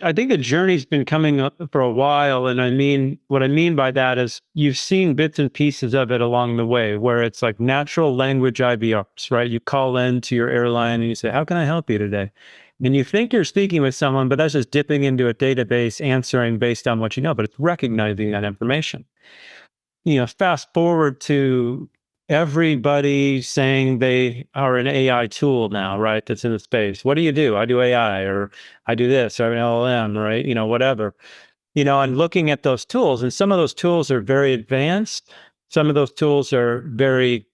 I think the journey's been coming up for a while. And what I mean by that is you've seen bits and pieces of it along the way where it's like natural language IVRs, right? You call in to your airline and you say, how can I help you today? And you think you're speaking with someone, but that's just dipping into a database, answering based on what you know, but it's recognizing that information. Fast forward to everybody saying they are an AI tool now, right? That's in the space. What do you do? I do AI, or I do this, or an LLM, right? Whatever. And looking at those tools, and some of those tools are very advanced. Some of those tools are very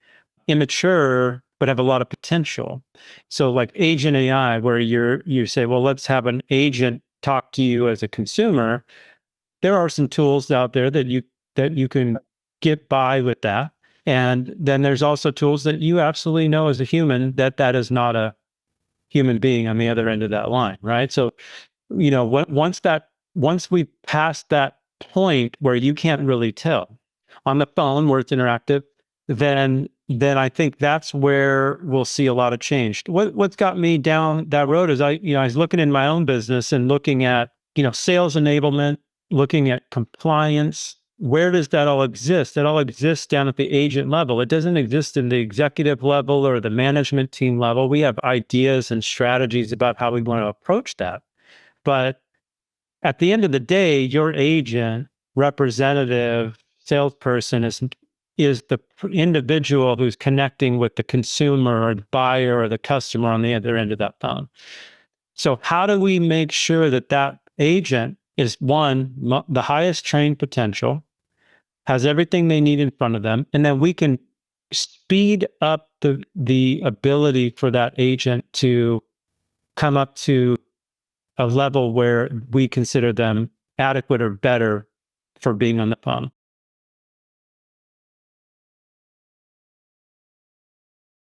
immature, but have a lot of potential. So like agent AI, where you say, well, let's have an agent talk to you as a consumer. There are some tools out there that you can get by with that. And then there's also tools that you absolutely know as a human that is not a human being on the other end of that line, right? So, once we pass that point where you can't really tell on the phone where it's interactive, then I think that's where we'll see a lot of change. What's got me down that road is I was looking in my own business and looking at, sales enablement, looking at compliance. Where does that all exist? It all exists down at the agent level. It doesn't exist in the executive level or the management team level. We have ideas and strategies about how we want to approach that. But at the end of the day, your agent, representative, salesperson is the individual who's connecting with the consumer or the buyer or the customer on the other end of that phone. So how do we make sure that that agent is, one, the highest trained potential, has everything they need in front of them, and then we can speed up the ability for that agent to come up to a level where we consider them adequate or better for being on the phone.